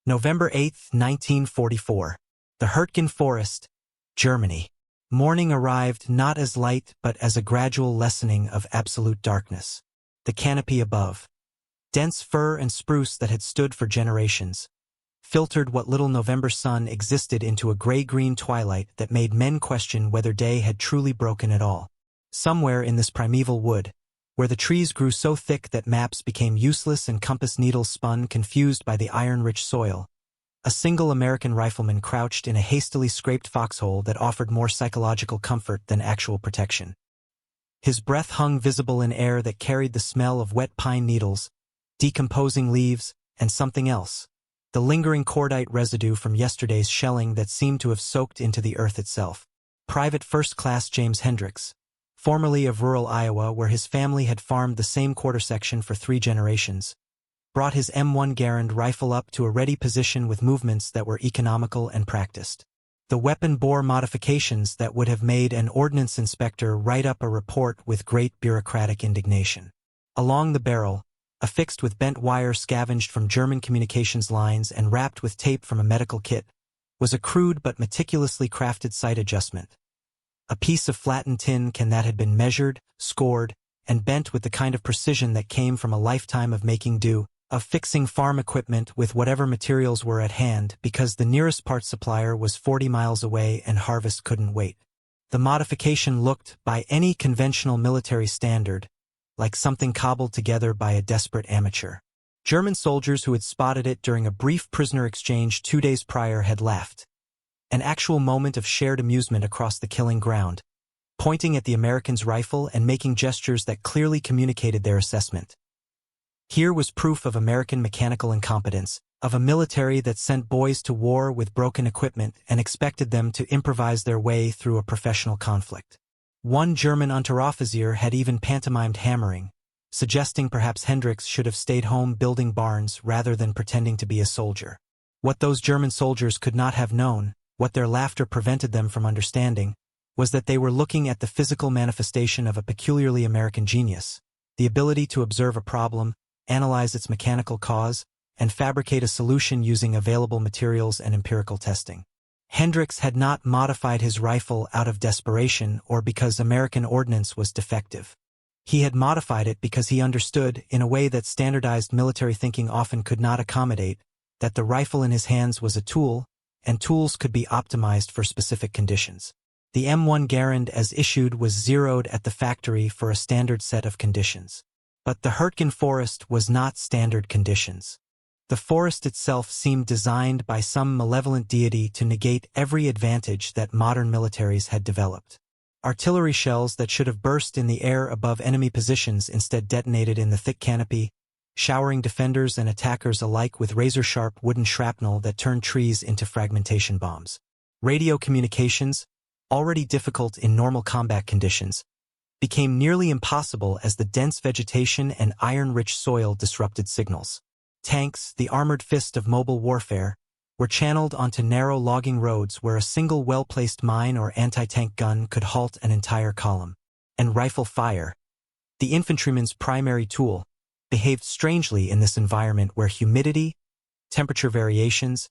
November 8, 1944. The Hurtgen Forest, Germany. Morning arrived not as light but as a gradual lessening of absolute darkness. The canopy above, dense fir and spruce that had stood for generations, filtered what little November sun existed into a gray-green twilight that made men question whether day had truly broken at all. Somewhere in this primeval wood, where the trees grew so thick that maps became useless and compass needles spun confused by the iron-rich soil, a single American rifleman crouched in a hastily scraped foxhole that offered more psychological comfort than actual protection. His breath hung visible in air that carried the smell of wet pine needles, decomposing leaves, and something else, the lingering cordite residue from yesterday's shelling that seemed to have soaked into the earth itself. Private First Class James Hendricks, formerly of rural Iowa where his family had farmed the same quarter section for 3 generations, brought his M1 Garand rifle up to a ready position with movements that were economical and practiced. The weapon bore modifications that would have made an ordnance inspector write up a report with great bureaucratic indignation. Along the barrel, affixed with bent wire scavenged from German communications lines and wrapped with tape from a medical kit, was a crude but meticulously crafted sight adjustment. A piece of flattened tin can that had been measured, scored, and bent with the kind of precision that came from a lifetime of making do, of fixing farm equipment with whatever materials were at hand because the nearest parts supplier was 40 miles away and harvest couldn't wait. The modification looked, by any conventional military standard, like something cobbled together by a desperate amateur. German soldiers who had spotted it during a brief prisoner exchange 2 days prior had laughed. An actual moment of shared amusement across the killing ground, pointing at the American's rifle and making gestures that clearly communicated their assessment. Here was proof of American mechanical incompetence, of a military that sent boys to war with broken equipment and expected them to improvise their way through a professional conflict. One German Unteroffizier had even pantomimed hammering, suggesting perhaps Hendricks should have stayed home building barns rather than pretending to be a soldier. What those German soldiers could not have known, what their laughter prevented them from understanding, was that they were looking at the physical manifestation of a peculiarly American genius, the ability to observe a problem, analyze its mechanical cause, and fabricate a solution using available materials and empirical testing. Hendricks had not modified his rifle out of desperation or because American ordnance was defective. He had modified it because he understood, in a way that standardized military thinking often could not accommodate, that the rifle in his hands was a tool, and tools could be optimized for specific conditions. The M1 Garand as issued was zeroed at the factory for a standard set of conditions. But the Hurtgen Forest was not standard conditions. The forest itself seemed designed by some malevolent deity to negate every advantage that modern militaries had developed. Artillery shells that should have burst in the air above enemy positions instead detonated in the thick canopy, showering defenders and attackers alike with razor-sharp wooden shrapnel that turned trees into fragmentation bombs. Radio communications, already difficult in normal combat conditions, became nearly impossible as the dense vegetation and iron-rich soil disrupted signals. Tanks, the armored fist of mobile warfare, were channeled onto narrow logging roads where a single well-placed mine or anti-tank gun could halt an entire column. And rifle fire, the infantryman's primary tool, behaved strangely in this environment where humidity, temperature variations,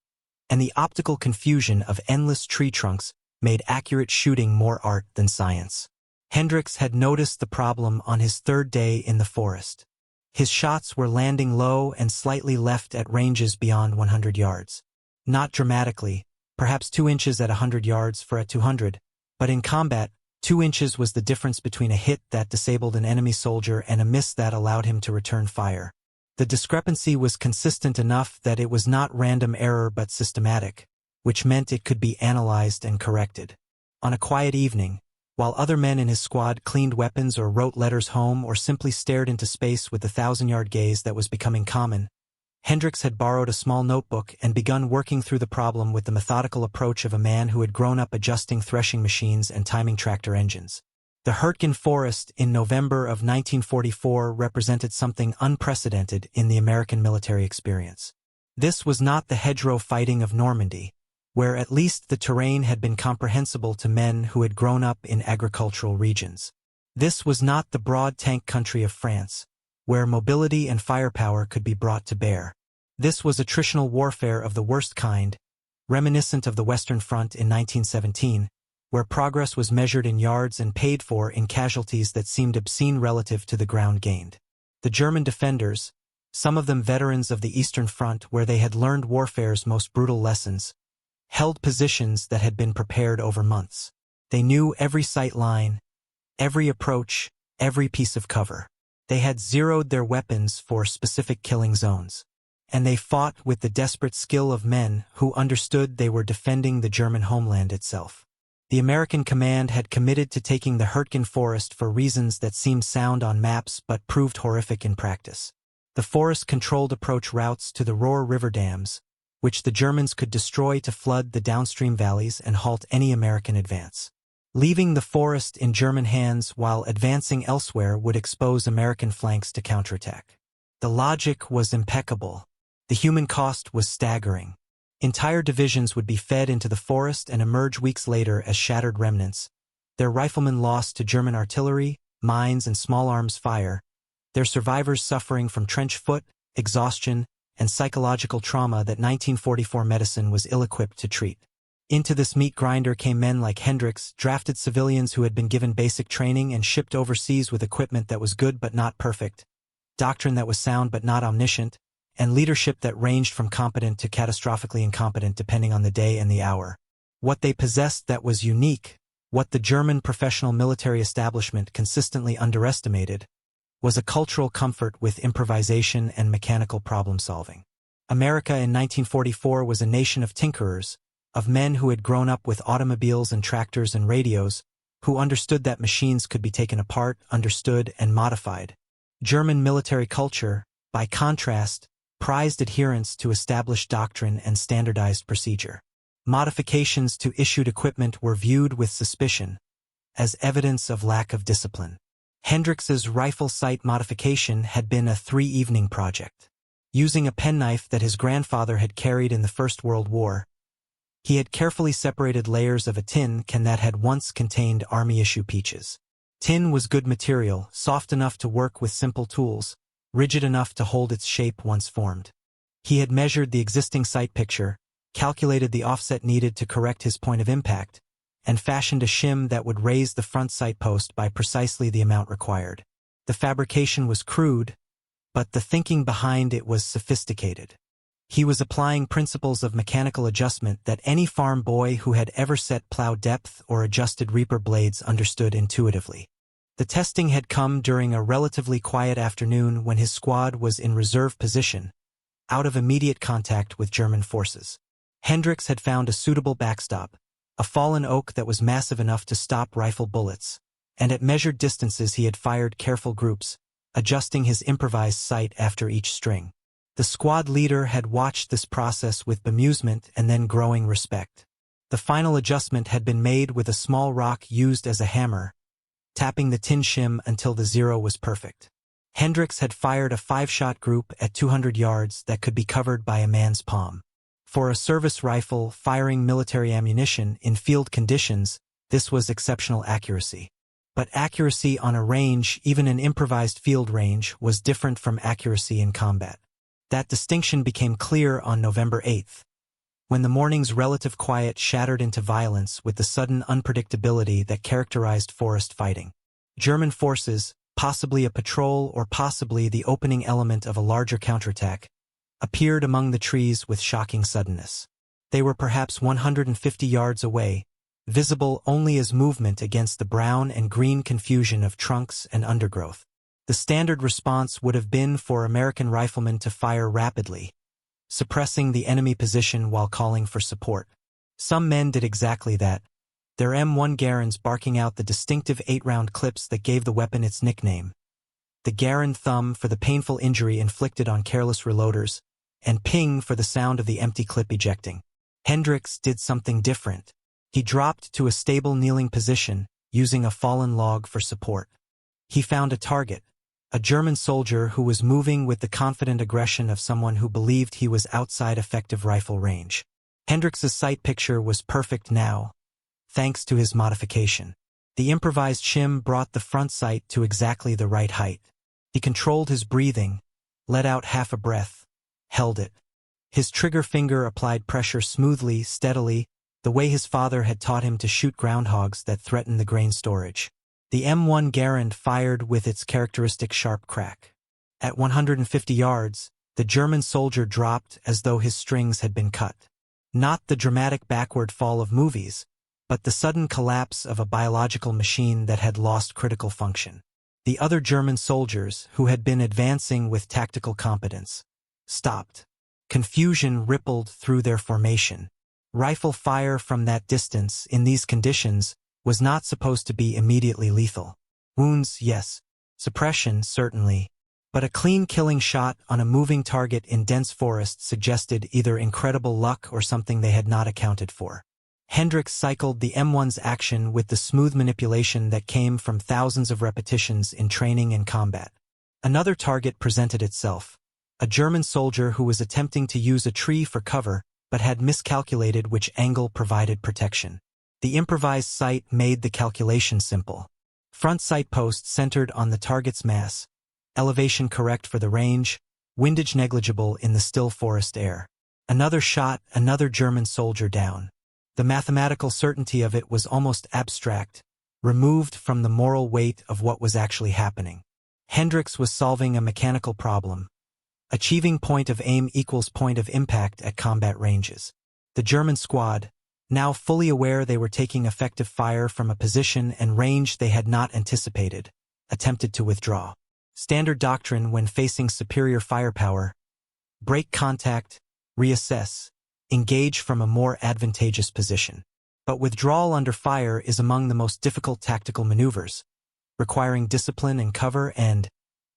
and the optical confusion of endless tree trunks made accurate shooting more art than science. Hendricks had noticed the problem on his 3rd day in the forest. His shots were landing low and slightly left at ranges beyond 100 yards. Not dramatically, perhaps 2 inches at 100 yards for at 200, but in combat, 2 inches was the difference between a hit that disabled an enemy soldier and a miss that allowed him to return fire. The discrepancy was consistent enough that it was not random error but systematic, which meant it could be analyzed and corrected. On a quiet evening, while other men in his squad cleaned weapons or wrote letters home or simply stared into space with the 1,000-yard gaze that was becoming common, Hendricks had borrowed a small notebook and begun working through the problem with the methodical approach of a man who had grown up adjusting threshing machines and timing tractor engines. The Hurtgen Forest in November of 1944 represented something unprecedented in the American military experience. This was not the hedgerow fighting of Normandy, where at least the terrain had been comprehensible to men who had grown up in agricultural regions. This was not the broad tank country of France, where mobility and firepower could be brought to bear. This was attritional warfare of the worst kind, reminiscent of the Western Front in 1917, where progress was measured in yards and paid for in casualties that seemed obscene relative to the ground gained. The German defenders, some of them veterans of the Eastern Front where they had learned warfare's most brutal lessons, held positions that had been prepared over months. They knew every sight line, every approach, every piece of cover. They had zeroed their weapons for specific killing zones. And they fought with the desperate skill of men who understood they were defending the German homeland itself. The American command had committed to taking the Hurtgen Forest for reasons that seemed sound on maps but proved horrific in practice. The forest controlled approach routes to the Rohr River dams, which the Germans could destroy to flood the downstream valleys and halt any American advance. Leaving the forest in German hands while advancing elsewhere would expose American flanks to counterattack. The logic was impeccable. The human cost was staggering. Entire divisions would be fed into the forest and emerge weeks later as shattered remnants, their riflemen lost to German artillery, mines, and small arms fire, their survivors suffering from trench foot, exhaustion, and psychological trauma that 1944 medicine was ill-equipped to treat. Into this meat grinder came men like Hendricks, drafted civilians who had been given basic training and shipped overseas with equipment that was good but not perfect, doctrine that was sound but not omniscient, and leadership that ranged from competent to catastrophically incompetent depending on the day and the hour. What they possessed that was unique, what the German professional military establishment consistently underestimated, was a cultural comfort with improvisation and mechanical problem-solving. America in 1944 was a nation of tinkerers, of men who had grown up with automobiles and tractors and radios, who understood that machines could be taken apart, understood, and modified. German military culture, by contrast, prized adherence to established doctrine and standardized procedure. Modifications to issued equipment were viewed with suspicion, as evidence of lack of discipline. Hendricks's rifle sight modification had been a three-evening project. Using a penknife that his grandfather had carried in the First World War, he had carefully separated layers of a tin can that had once contained Army-issue peaches. Tin was good material, soft enough to work with simple tools, rigid enough to hold its shape once formed. He had measured the existing sight picture, calculated the offset needed to correct his point of impact, and fashioned a shim that would raise the front sight post by precisely the amount required. The fabrication was crude, but the thinking behind it was sophisticated. He was applying principles of mechanical adjustment that any farm boy who had ever set plow depth or adjusted reaper blades understood intuitively. The testing had come during a relatively quiet afternoon when his squad was in reserve position, out of immediate contact with German forces. Hendricks had found a suitable backstop, a fallen oak that was massive enough to stop rifle bullets, and at measured distances he had fired careful groups, adjusting his improvised sight after each string. The squad leader had watched this process with bemusement and then growing respect. The final adjustment had been made with a small rock used as a hammer, tapping the tin shim until the zero was perfect. Hendricks had fired a 5-shot group at 200 yards that could be covered by a man's palm. For a service rifle firing military ammunition in field conditions, this was exceptional accuracy. But accuracy on a range, even an improvised field range, was different from accuracy in combat. That distinction became clear on November 8th, when the morning's relative quiet shattered into violence with the sudden unpredictability that characterized forest fighting. German forces, possibly a patrol or possibly the opening element of a larger counterattack, appeared among the trees with shocking suddenness. They were perhaps 150 yards away, visible only as movement against the brown and green confusion of trunks and undergrowth. The standard response would have been for American riflemen to fire rapidly, suppressing the enemy position while calling for support. Some men did exactly that, their M1 Garands barking out the distinctive 8-round clips that gave the weapon its nickname. The Garand thumb for the painful injury inflicted on careless reloaders, and ping for the sound of the empty clip ejecting. Hendricks did something different. He dropped to a stable kneeling position, using a fallen log for support. He found a target, a German soldier who was moving with the confident aggression of someone who believed he was outside effective rifle range. Hendricks's sight picture was perfect now, thanks to his modification. The improvised shim brought the front sight to exactly the right height. He controlled his breathing, let out half a breath, held it, His trigger finger applied pressure smoothly, steadily, the way his father had taught him to shoot groundhogs that threatened the grain storage. The M1 Garand fired with its characteristic sharp crack. At 150 yards, the German soldier dropped as though his strings had been cut. Not the dramatic backward fall of movies, but the sudden collapse of a biological machine that had lost critical function. The other German soldiers, who had been advancing with tactical competence, stopped. Confusion rippled through their formation. Rifle fire from that distance, in these conditions, was not supposed to be immediately lethal. Wounds, yes. Suppression, certainly. But a clean killing shot on a moving target in dense forest suggested either incredible luck or something they had not accounted for. Hendricks cycled the M1's action with the smooth manipulation that came from thousands of repetitions in training and combat. Another target presented itself. A German soldier who was attempting to use a tree for cover, but had miscalculated which angle provided protection. The improvised sight made the calculation simple. Front sight post centered on the target's mass, elevation correct for the range, windage negligible in the still forest air. Another shot, another German soldier down. The mathematical certainty of it was almost abstract, removed from the moral weight of what was actually happening. Hendricks was solving a mechanical problem. Achieving point of aim equals point of impact at combat ranges. The German squad, now fully aware they were taking effective fire from a position and range they had not anticipated, attempted to withdraw. Standard doctrine when facing superior firepower: break contact, reassess, engage from a more advantageous position. But withdrawal under fire is among the most difficult tactical maneuvers, requiring discipline and cover and,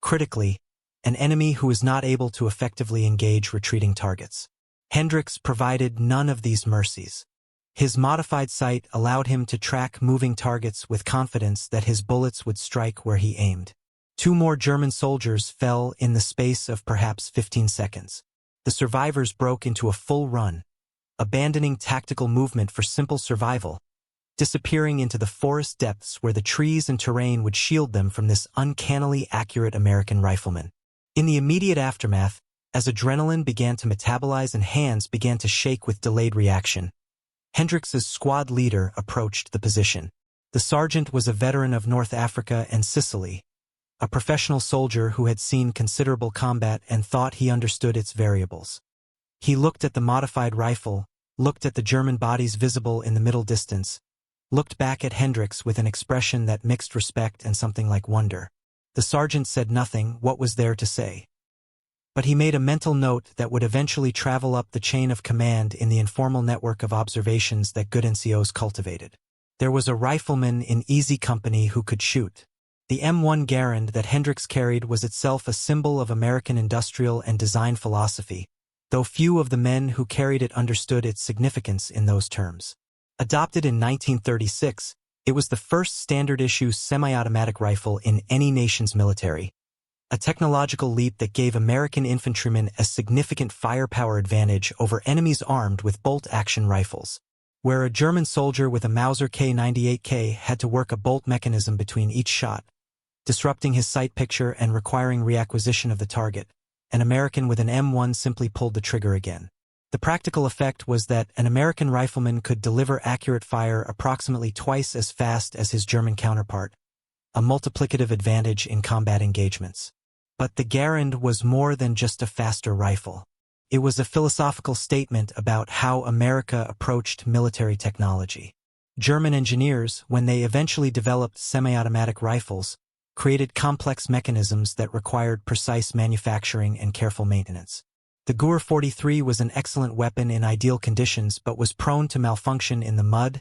critically, an enemy who is not able to effectively engage retreating targets. Hendricks provided none of these mercies. His modified sight allowed him to track moving targets with confidence that his bullets would strike where he aimed. 2 more German soldiers fell in the space of perhaps 15 seconds. The survivors broke into a full run, abandoning tactical movement for simple survival, disappearing into the forest depths where the trees and terrain would shield them from this uncannily accurate American rifleman. In the immediate aftermath, as adrenaline began to metabolize and hands began to shake with delayed reaction, Hendricks's squad leader approached the position. The sergeant was a veteran of North Africa and Sicily, a professional soldier who had seen considerable combat and thought he understood its variables. He looked at the modified rifle, looked at the German bodies visible in the middle distance, looked back at Hendricks with an expression that mixed respect and something like wonder. The sergeant said nothing. What was there to say? But he made a mental note that would eventually travel up the chain of command in the informal network of observations that good NCOs cultivated. There was a rifleman in easy company who could shoot. The M1 Garand that Hendricks carried was itself a symbol of American industrial and design philosophy, though few of the men who carried it understood its significance in those terms. Adopted in 1936, it was the first standard-issue semi-automatic rifle in any nation's military, a technological leap that gave American infantrymen a significant firepower advantage over enemies armed with bolt-action rifles. Where a German soldier with a Mauser K98K had to work a bolt mechanism between each shot, disrupting his sight picture and requiring reacquisition of the target, an American with an M1 simply pulled the trigger again. The practical effect was that an American rifleman could deliver accurate fire approximately twice as fast as his German counterpart, a multiplicative advantage in combat engagements. But the Garand was more than just a faster rifle. It was a philosophical statement about how America approached military technology. German engineers, when they eventually developed semi-automatic rifles, created complex mechanisms that required precise manufacturing and careful maintenance. The Gur 43 was an excellent weapon in ideal conditions but was prone to malfunction in the mud,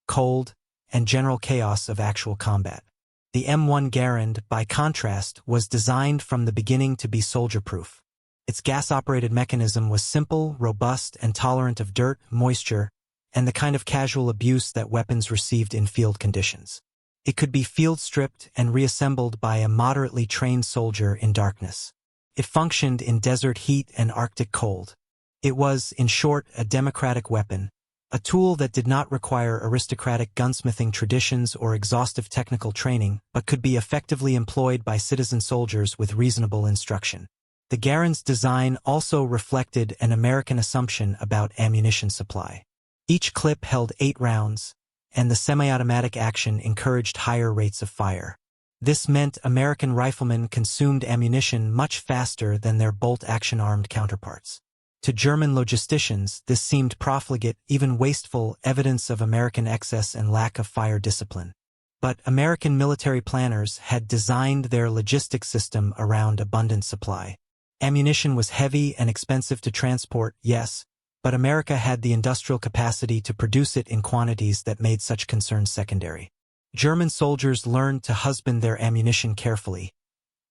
cold, and general chaos of actual combat. The M1 Garand, by contrast, was designed from the beginning to be soldier-proof. Its gas-operated mechanism was simple, robust, and tolerant of dirt, moisture, and the kind of casual abuse that weapons received in field conditions. It could be field-stripped and reassembled by a moderately trained soldier in darkness. It functioned in desert heat and Arctic cold. It was, in short, a democratic weapon, a tool that did not require aristocratic gunsmithing traditions or exhaustive technical training, but could be effectively employed by citizen soldiers with reasonable instruction. The Garand's design also reflected an American assumption about ammunition supply. Each clip held 8 rounds, and the semi-automatic action encouraged higher rates of fire. This meant American riflemen consumed ammunition much faster than their bolt-action armed counterparts. To German logisticians, this seemed profligate, even wasteful, evidence of American excess and lack of fire discipline. But American military planners had designed their logistics system around abundant supply. Ammunition was heavy and expensive to transport, yes, but America had the industrial capacity to produce it in quantities that made such concerns secondary. German soldiers learned to husband their ammunition carefully,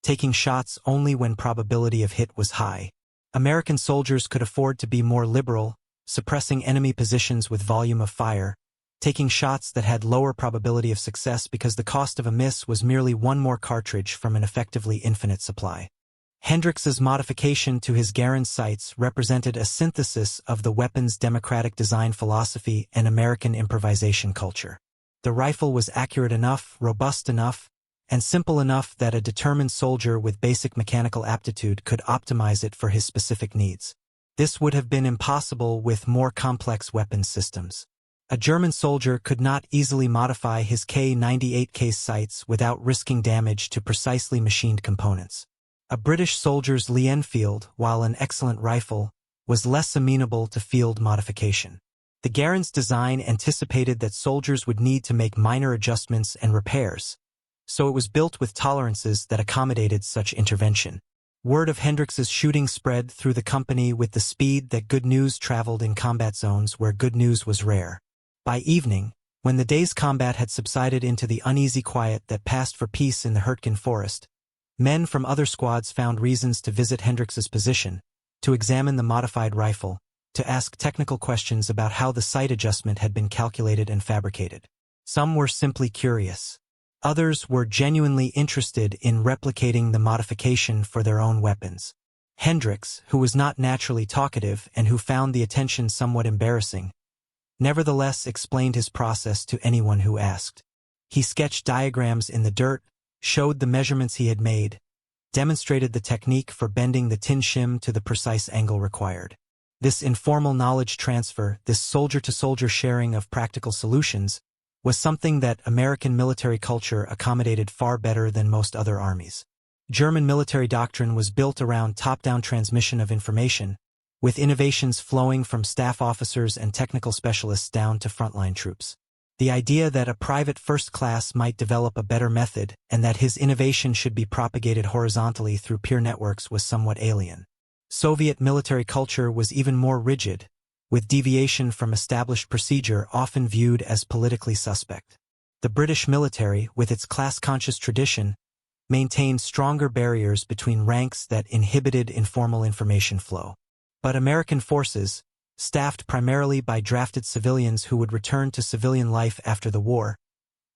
taking shots only when probability of hit was high. American soldiers could afford to be more liberal, suppressing enemy positions with volume of fire, taking shots that had lower probability of success because the cost of a miss was merely one more cartridge from an effectively infinite supply. Hendrix's modification to his Garand sights represented a synthesis of the weapon's democratic design philosophy and American improvisation culture. The rifle was accurate enough, robust enough, and simple enough that a determined soldier with basic mechanical aptitude could optimize it for his specific needs. This would have been impossible with more complex weapons systems. A German soldier could not easily modify his K98 case sights without risking damage to precisely machined components. A British soldier's Lee Enfield, while an excellent rifle, was less amenable to field modification. The Garand's design anticipated that soldiers would need to make minor adjustments and repairs, so it was built with tolerances that accommodated such intervention. Word of Hendrix's shooting spread through the company with the speed that good news traveled in combat zones where good news was rare. By evening, when the day's combat had subsided into the uneasy quiet that passed for peace in the Hurtgen forest, men from other squads found reasons to visit Hendrix's position, to examine the modified rifle, to ask technical questions about how the sight adjustment had been calculated and fabricated. Some were simply curious. Others were genuinely interested in replicating the modification for their own weapons. Hendrix, who was not naturally talkative and who found the attention somewhat embarrassing, nevertheless explained his process to anyone who asked. He sketched diagrams in the dirt, showed the measurements he had made, demonstrated the technique for bending the tin shim to the precise angle required. This informal knowledge transfer, this soldier-to-soldier sharing of practical solutions, was something that American military culture accommodated far better than most other armies. German military doctrine was built around top-down transmission of information, with innovations flowing from staff officers and technical specialists down to frontline troops. The idea that a private first class might develop a better method and that his innovation should be propagated horizontally through peer networks was somewhat alien. Soviet military culture was even more rigid, with deviation from established procedure often viewed as politically suspect. The British military, with its class-conscious tradition, maintained stronger barriers between ranks that inhibited informal information flow. But American forces, staffed primarily by drafted civilians who would return to civilian life after the war,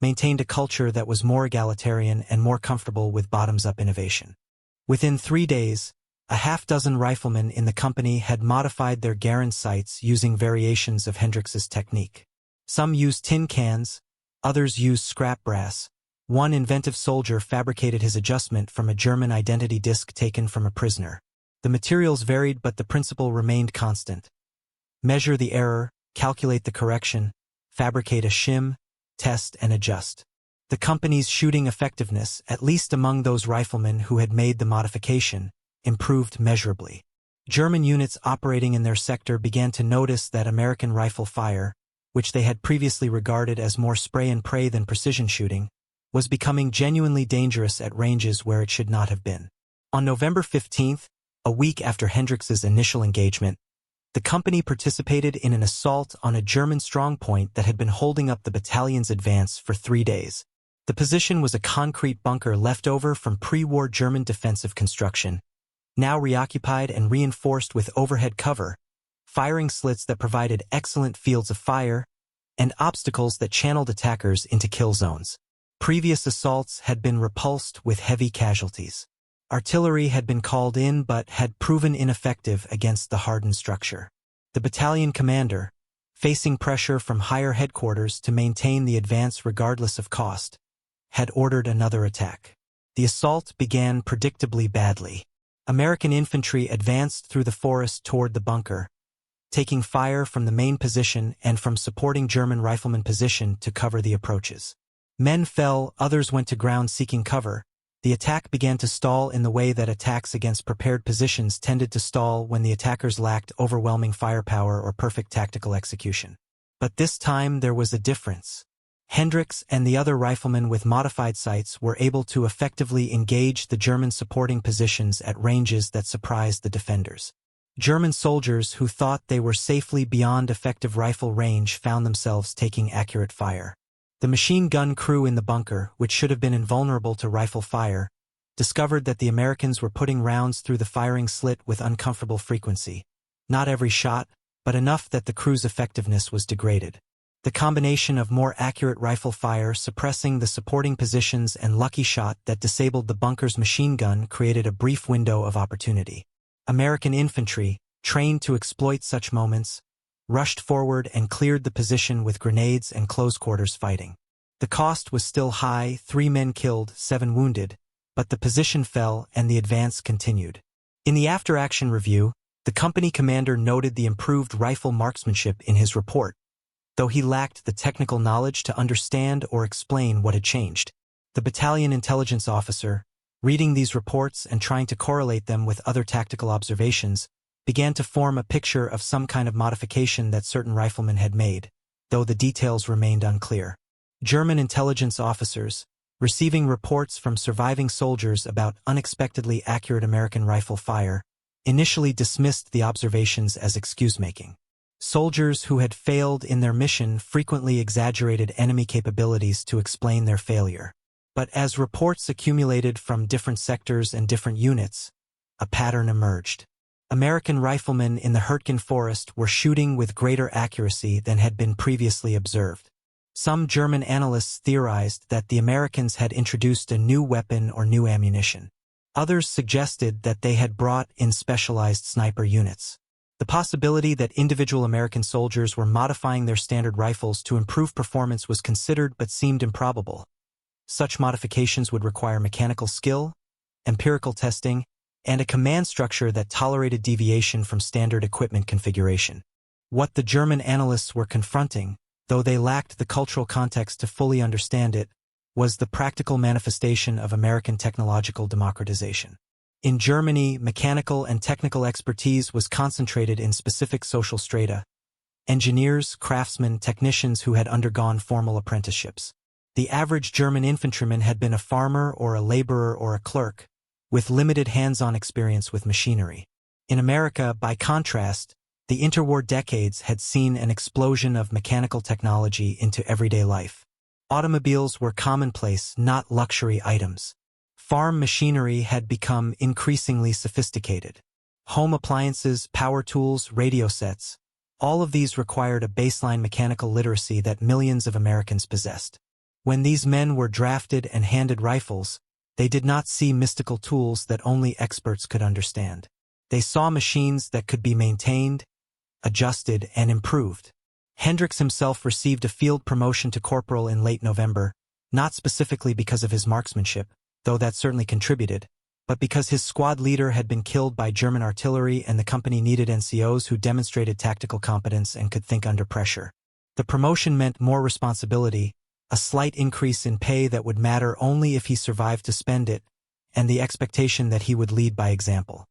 maintained a culture that was more egalitarian and more comfortable with bottoms-up innovation. Within 3 days, a half-dozen riflemen in the company had modified their Garand sights using variations of Hendrix's technique. Some used tin cans, others used scrap brass. One inventive soldier fabricated his adjustment from a German identity disc taken from a prisoner. The materials varied, but the principle remained constant. Measure the error, calculate the correction, fabricate a shim, test and adjust. The company's shooting effectiveness, at least among those riflemen who had made the modification, improved measurably. German units operating in their sector began to notice that American rifle fire, which they had previously regarded as more spray and pray than precision shooting, was becoming genuinely dangerous at ranges where it should not have been. On November 15th, a week after Hendrix's initial engagement, the company participated in an assault on a German strongpoint that had been holding up the battalion's advance for 3 days. The position was a concrete bunker left over from pre-war German defensive construction, now reoccupied and reinforced with overhead cover, firing slits that provided excellent fields of fire, and obstacles that channeled attackers into kill zones. Previous assaults had been repulsed with heavy casualties. Artillery had been called in but had proven ineffective against the hardened structure. The battalion commander, facing pressure from higher headquarters to maintain the advance regardless of cost, had ordered another attack. The assault began predictably badly. American infantry advanced through the forest toward the bunker, taking fire from the main position and from supporting German riflemen position to cover the approaches. Men fell, others went to ground seeking cover. The attack began to stall in the way that attacks against prepared positions tended to stall when the attackers lacked overwhelming firepower or perfect tactical execution. But this time there was a difference. Hendricks and the other riflemen with modified sights were able to effectively engage the German supporting positions at ranges that surprised the defenders. German soldiers who thought they were safely beyond effective rifle range found themselves taking accurate fire. The machine gun crew in the bunker, which should have been invulnerable to rifle fire, discovered that the Americans were putting rounds through the firing slit with uncomfortable frequency. Not every shot, but enough that the crew's effectiveness was degraded. The combination of more accurate rifle fire suppressing the supporting positions and lucky shot that disabled the bunker's machine gun created a brief window of opportunity. American infantry, trained to exploit such moments, rushed forward and cleared the position with grenades and close-quarters fighting. The cost was still high, 3 men killed, 7 wounded, but the position fell and the advance continued. In the after-action review, the company commander noted the improved rifle marksmanship in his report, though he lacked the technical knowledge to understand or explain what had changed. The battalion intelligence officer, reading these reports and trying to correlate them with other tactical observations, began to form a picture of some kind of modification that certain riflemen had made, though the details remained unclear. German intelligence officers, receiving reports from surviving soldiers about unexpectedly accurate American rifle fire, initially dismissed the observations as excuse-making. Soldiers who had failed in their mission frequently exaggerated enemy capabilities to explain their failure. But as reports accumulated from different sectors and different units, a pattern emerged. American riflemen in the Hurtgen Forest were shooting with greater accuracy than had been previously observed. Some German analysts theorized that the Americans had introduced a new weapon or new ammunition. Others suggested that they had brought in specialized sniper units. The possibility that individual American soldiers were modifying their standard rifles to improve performance was considered but seemed improbable. Such modifications would require mechanical skill, empirical testing, and a command structure that tolerated deviation from standard equipment configuration. What the German analysts were confronting, though they lacked the cultural context to fully understand it, was the practical manifestation of American technological democratization. In Germany, mechanical and technical expertise was concentrated in specific social strata: engineers, craftsmen, technicians who had undergone formal apprenticeships. The average German infantryman had been a farmer or a laborer or a clerk, with limited hands-on experience with machinery. In America, by contrast, the interwar decades had seen an explosion of mechanical technology into everyday life. Automobiles were commonplace, not luxury items. Farm machinery had become increasingly sophisticated. Home appliances, power tools, radio sets, all of these required a baseline mechanical literacy that millions of Americans possessed. When these men were drafted and handed rifles, they did not see mystical tools that only experts could understand. They saw machines that could be maintained, adjusted, and improved. Hendricks himself received a field promotion to corporal in late November, not specifically because of his marksmanship, though that certainly contributed, but because his squad leader had been killed by German artillery and the company needed NCOs who demonstrated tactical competence and could think under pressure. The promotion meant more responsibility, a slight increase in pay that would matter only if he survived to spend it, and the expectation that he would lead by example.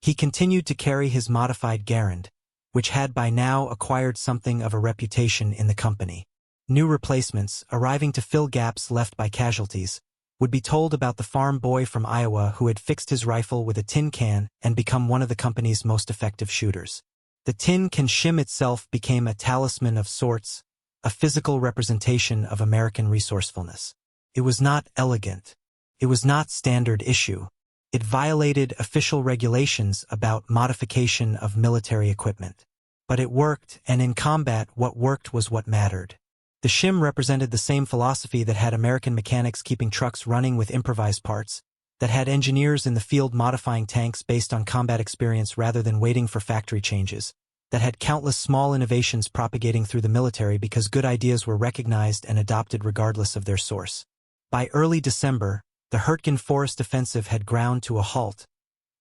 He continued to carry his modified Garand, which had by now acquired something of a reputation in the company. New replacements, arriving to fill gaps left by casualties, would be told about the farm boy from Iowa who had fixed his rifle with a tin can and become one of the company's most effective shooters. The tin can shim itself became a talisman of sorts, a physical representation of American resourcefulness. It was not elegant. It was not standard issue. It violated official regulations about modification of military equipment. But it worked, and in combat what worked was what mattered. The shim represented the same philosophy that had American mechanics keeping trucks running with improvised parts, that had engineers in the field modifying tanks based on combat experience rather than waiting for factory changes, that had countless small innovations propagating through the military because good ideas were recognized and adopted regardless of their source. By early December, the Hurtgen Forest offensive had ground to a halt,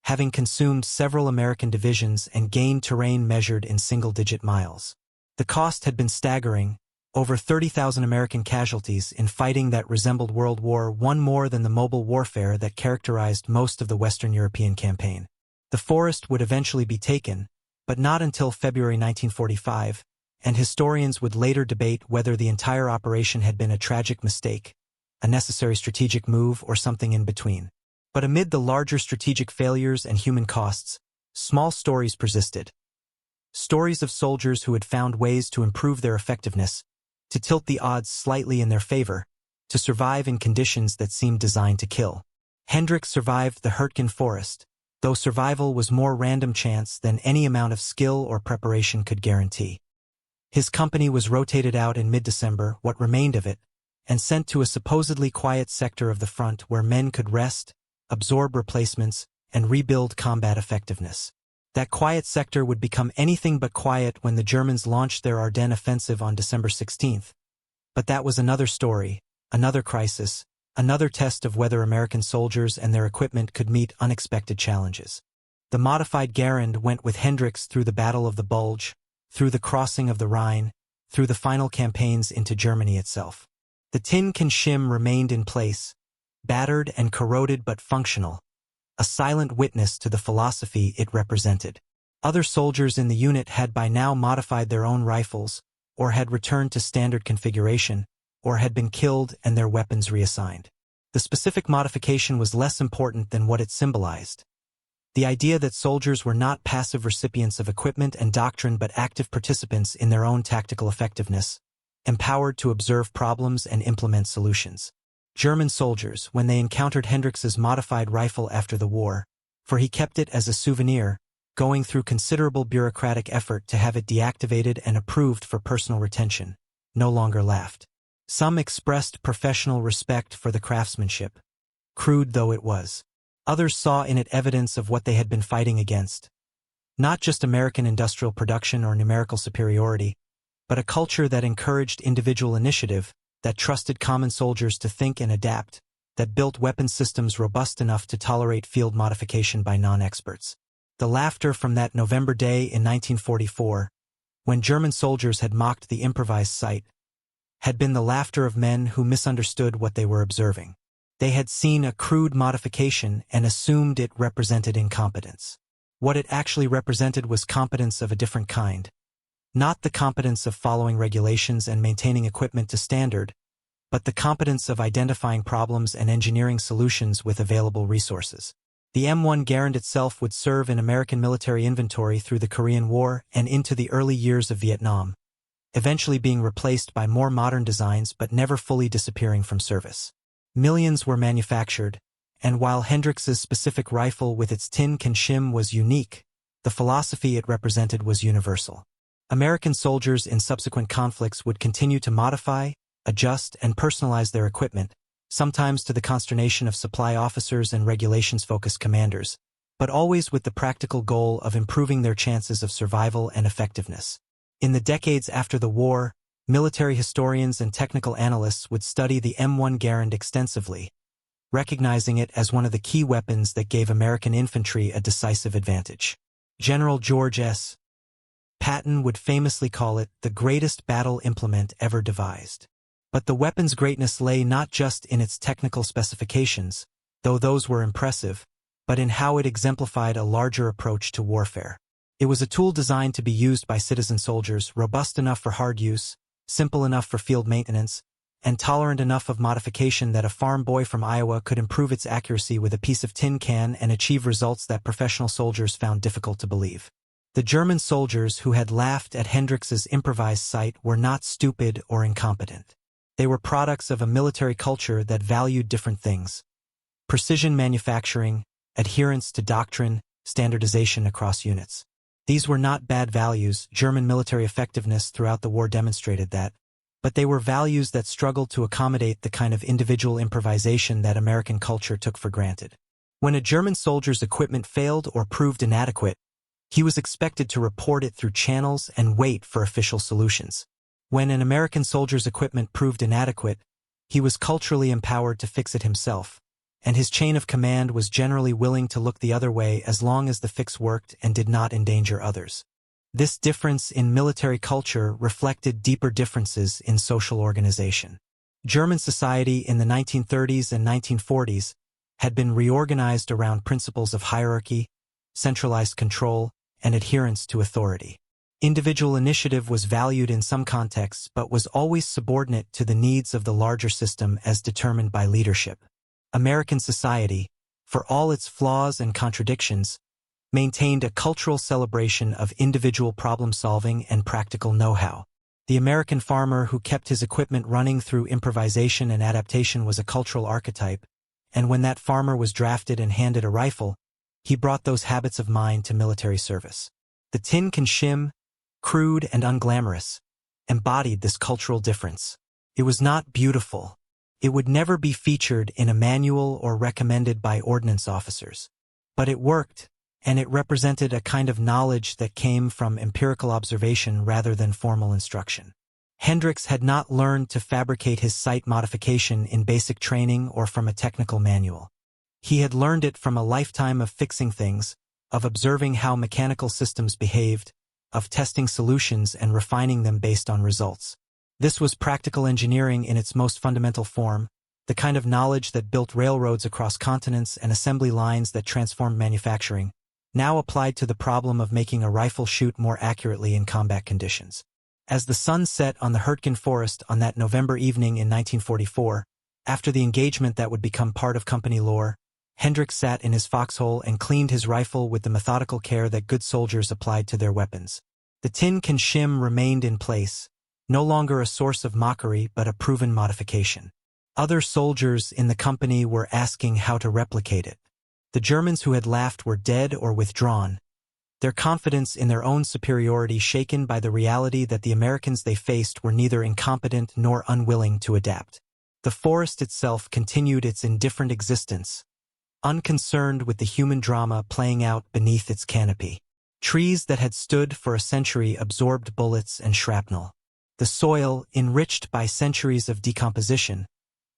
having consumed several American divisions and gained terrain measured in single-digit miles. The cost had been staggering, over 30,000 American casualties in fighting that resembled World War I more than the mobile warfare that characterized most of the Western European campaign. The forest would eventually be taken, but not until February 1945, and historians would later debate whether the entire operation had been a tragic mistake, a necessary strategic move, or something in between. But amid the larger strategic failures and human costs, small stories persisted. Stories of soldiers who had found ways to improve their effectiveness, to tilt the odds slightly in their favor, to survive in conditions that seemed designed to kill. Hendricks survived the Hurtgen Forest, though survival was more random chance than any amount of skill or preparation could guarantee. His company was rotated out in mid-December, what remained of it, and sent to a supposedly quiet sector of the front where men could rest, absorb replacements, and rebuild combat effectiveness. That quiet sector would become anything but quiet when the Germans launched their Ardennes offensive on December 16th. But that was another story, another crisis, another test of whether American soldiers and their equipment could meet unexpected challenges. The modified Garand went with Hendricks through the Battle of the Bulge, through the crossing of the Rhine, through the final campaigns into Germany itself. The tin can shim remained in place, battered and corroded but functional, a silent witness to the philosophy it represented. Other soldiers in the unit had by now modified their own rifles, or had returned to standard configuration, or had been killed and their weapons reassigned. The specific modification was less important than what it symbolized. The idea that soldiers were not passive recipients of equipment and doctrine but active participants in their own tactical effectiveness, empowered to observe problems and implement solutions. German soldiers, when they encountered Hendricks's modified rifle after the war, for he kept it as a souvenir, going through considerable bureaucratic effort to have it deactivated and approved for personal retention, no longer laughed. Some expressed professional respect for the craftsmanship, crude though it was. Others saw in it evidence of what they had been fighting against. Not just American industrial production or numerical superiority, but a culture that encouraged individual initiative, that trusted common soldiers to think and adapt, that built weapon systems robust enough to tolerate field modification by non-experts. The laughter from that November day in 1944, when German soldiers had mocked the improvised sight, had been the laughter of men who misunderstood what they were observing. They had seen a crude modification and assumed it represented incompetence. What it actually represented was competence of a different kind. Not the competence of following regulations and maintaining equipment to standard, but the competence of identifying problems and engineering solutions with available resources. The M1 Garand itself would serve in American military inventory through the Korean War and into the early years of Vietnam, eventually being replaced by more modern designs but never fully disappearing from service. Millions were manufactured, and while Hendricks's specific rifle with its tin can shim was unique, the philosophy it represented was universal. American soldiers in subsequent conflicts would continue to modify, adjust, and personalize their equipment, sometimes to the consternation of supply officers and regulations-focused commanders, but always with the practical goal of improving their chances of survival and effectiveness. In the decades after the war, military historians and technical analysts would study the M1 Garand extensively, recognizing it as one of the key weapons that gave American infantry a decisive advantage. General George S. Patton would famously call it the greatest battle implement ever devised. But the weapon's greatness lay not just in its technical specifications, though those were impressive, but in how it exemplified a larger approach to warfare. It was a tool designed to be used by citizen soldiers, robust enough for hard use, simple enough for field maintenance, and tolerant enough of modification that a farm boy from Iowa could improve its accuracy with a piece of tin can and achieve results that professional soldiers found difficult to believe. The German soldiers who had laughed at Hendricks's improvised sight were not stupid or incompetent. They were products of a military culture that valued different things: precision manufacturing, adherence to doctrine, standardization across units. These were not bad values. German military effectiveness throughout the war demonstrated that, but they were values that struggled to accommodate the kind of individual improvisation that American culture took for granted. When a German soldier's equipment failed or proved inadequate, he was expected to report it through channels and wait for official solutions. When an American soldier's equipment proved inadequate, he was culturally empowered to fix it himself, and his chain of command was generally willing to look the other way as long as the fix worked and did not endanger others. This difference in military culture reflected deeper differences in social organization. German society in the 1930s and 1940s had been reorganized around principles of hierarchy, centralized control, and adherence to authority. Individual initiative was valued in some contexts but was always subordinate to the needs of the larger system as determined by leadership. American society, for all its flaws and contradictions, maintained a cultural celebration of individual problem-solving and practical know-how. The American farmer who kept his equipment running through improvisation and adaptation was a cultural archetype, and when that farmer was drafted and handed a rifle, he brought those habits of mind to military service. The tin can shim, crude and unglamorous, embodied this cultural difference. It was not beautiful. It would never be featured in a manual or recommended by ordnance officers. But it worked, and it represented a kind of knowledge that came from empirical observation rather than formal instruction. Hendricks had not learned to fabricate his sight modification in basic training or from a technical manual. He had learned it from a lifetime of fixing things, of observing how mechanical systems behaved, of testing solutions and refining them based on results. This was practical engineering in its most fundamental form, the kind of knowledge that built railroads across continents and assembly lines that transformed manufacturing, now applied to the problem of making a rifle shoot more accurately in combat conditions. As the sun set on the Hurtgen Forest on that November evening in 1944, after the engagement that would become part of company lore, Hendricks sat in his foxhole and cleaned his rifle with the methodical care that good soldiers applied to their weapons. The tin can shim remained in place, no longer a source of mockery but a proven modification. Other soldiers in the company were asking how to replicate it. The Germans who had laughed were dead or withdrawn, their confidence in their own superiority shaken by the reality that the Americans they faced were neither incompetent nor unwilling to adapt. The forest itself continued its indifferent existence, unconcerned with the human drama playing out beneath its canopy. Trees that had stood for a century absorbed bullets and shrapnel. The soil, enriched by centuries of decomposition,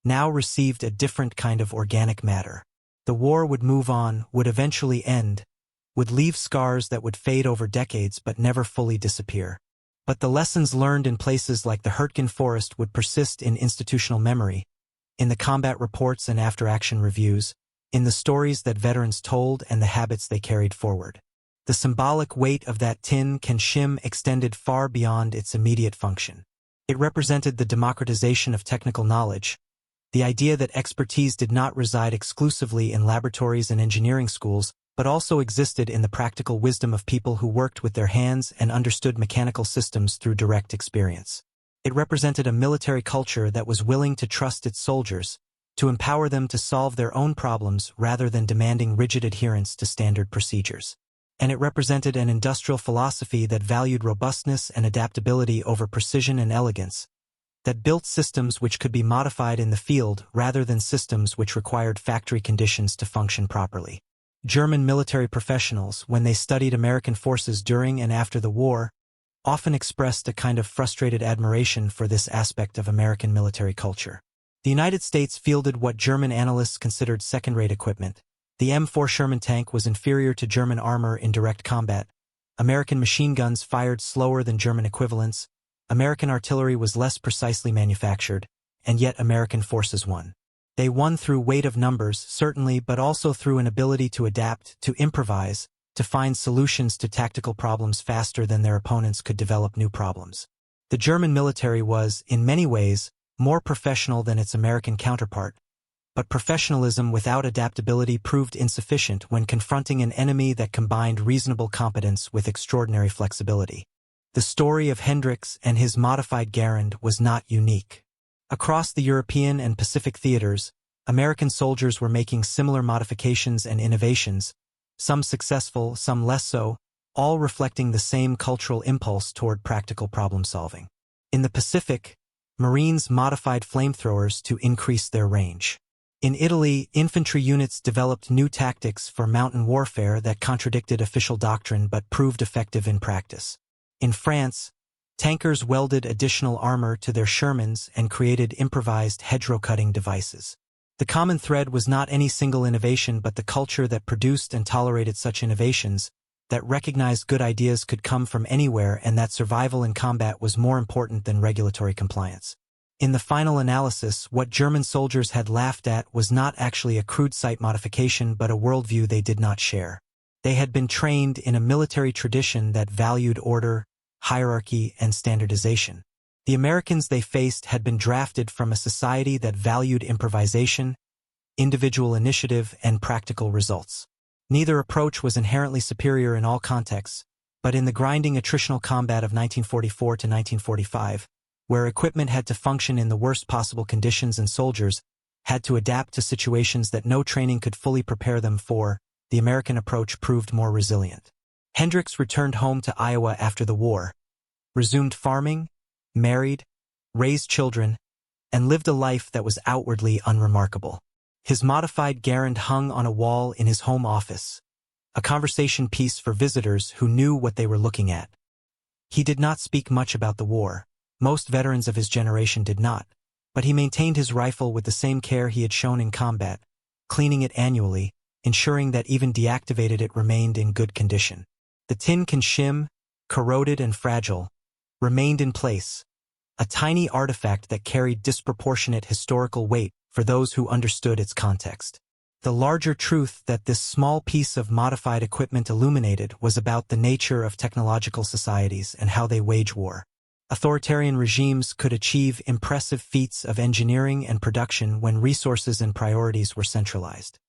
now received a different kind of organic matter. The war would move on, would eventually end, would leave scars that would fade over decades but never fully disappear. But the lessons learned in places like the Hurtgen Forest would persist in institutional memory, in the combat reports and after-action reviews, in the stories that veterans told and the habits they carried forward. The symbolic weight of that tin can shim extended far beyond its immediate function. It represented the democratization of technical knowledge, the idea that expertise did not reside exclusively in laboratories and engineering schools, but also existed in the practical wisdom of people who worked with their hands and understood mechanical systems through direct experience. It represented a military culture that was willing to trust its soldiers, to empower them to solve their own problems rather than demanding rigid adherence to standard procedures. And it represented an industrial philosophy that valued robustness and adaptability over precision and elegance, that built systems which could be modified in the field rather than systems which required factory conditions to function properly. German military professionals, when they studied American forces during and after the war, often expressed a kind of frustrated admiration for this aspect of American military culture. The United States fielded what German analysts considered second-rate equipment. The M4 Sherman tank was inferior to German armor in direct combat. American machine guns fired slower than German equivalents. American artillery was less precisely manufactured, and yet American forces won. They won through weight of numbers, certainly, but also through an ability to adapt, to improvise, to find solutions to tactical problems faster than their opponents could develop new problems. The German military was, in many ways, more professional than its American counterpart, but professionalism without adaptability proved insufficient when confronting an enemy that combined reasonable competence with extraordinary flexibility. The story of Hendricks and his modified Garand was not unique. Across the European and Pacific theaters, American soldiers were making similar modifications and innovations, some successful, some less so, all reflecting the same cultural impulse toward practical problem-solving. In the Pacific, Marines modified flamethrowers to increase their range. In Italy, infantry units developed new tactics for mountain warfare that contradicted official doctrine but proved effective in practice. In France, tankers welded additional armor to their Shermans and created improvised hedgerow-cutting devices. The common thread was not any single innovation but the culture that produced and tolerated such innovations, that recognized good ideas could come from anywhere and that survival in combat was more important than regulatory compliance. In the final analysis, what German soldiers had laughed at was not actually a crude site modification but a worldview they did not share. They had been trained in a military tradition that valued order, hierarchy, and standardization. The Americans they faced had been drafted from a society that valued improvisation, individual initiative, and practical results. Neither approach was inherently superior in all contexts, but in the grinding attritional combat of 1944 to 1945, where equipment had to function in the worst possible conditions and soldiers had to adapt to situations that no training could fully prepare them for, the American approach proved more resilient. Hendricks returned home to Iowa after the war, resumed farming, married, raised children, and lived a life that was outwardly unremarkable. His modified Garand hung on a wall in his home office, a conversation piece for visitors who knew what they were looking at. He did not speak much about the war. Most veterans of his generation did not, but he maintained his rifle with the same care he had shown in combat, cleaning it annually, ensuring that even deactivated it remained in good condition. The tin can shim, corroded and fragile, remained in place, a tiny artifact that carried disproportionate historical weight for those who understood its context. The larger truth that this small piece of modified equipment illuminated was about the nature of technological societies and how they wage war. Authoritarian regimes could achieve impressive feats of engineering and production when resources and priorities were centralized.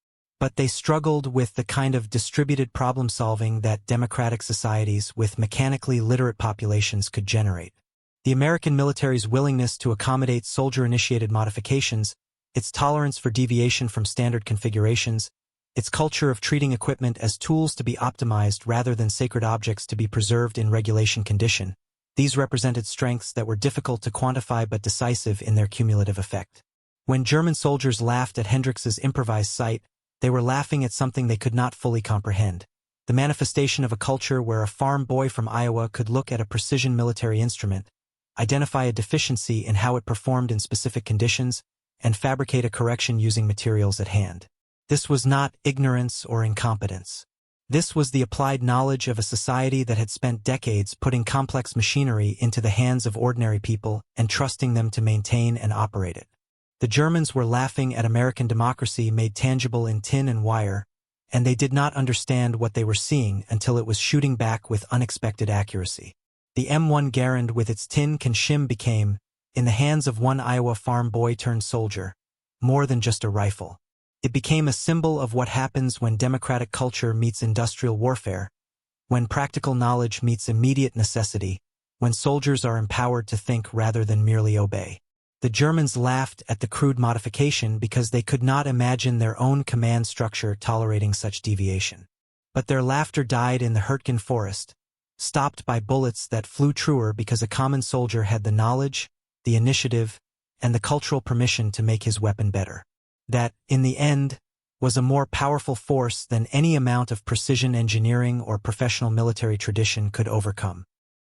But they struggled with the kind of distributed problem-solving that democratic societies with mechanically literate populations could generate. The American military's willingness to accommodate soldier-initiated modifications, its tolerance for deviation from standard configurations, its culture of treating equipment as tools to be optimized rather than sacred objects to be preserved in regulation condition, these represented strengths that were difficult to quantify but decisive in their cumulative effect. When German soldiers laughed at Hendricks's improvised sight, they were laughing at something they could not fully comprehend, the manifestation of a culture where a farm boy from Iowa could look at a precision military instrument, identify a deficiency in how it performed in specific conditions, and fabricate a correction using materials at hand. This was not ignorance or incompetence. This was the applied knowledge of a society that had spent decades putting complex machinery into the hands of ordinary people and trusting them to maintain and operate it. The Germans were laughing at American democracy made tangible in tin and wire, and they did not understand what they were seeing until it was shooting back with unexpected accuracy. The M1 Garand with its tin can shim became, in the hands of one Iowa farm boy turned soldier, more than just a rifle. It became a symbol of what happens when democratic culture meets industrial warfare, when practical knowledge meets immediate necessity, when soldiers are empowered to think rather than merely obey. The Germans laughed at the crude modification because they could not imagine their own command structure tolerating such deviation. But their laughter died in the Hurtgen forest, stopped by bullets that flew truer because a common soldier had the knowledge, the initiative, and the cultural permission to make his weapon better. That, in the end, was a more powerful force than any amount of precision engineering or professional military tradition could overcome.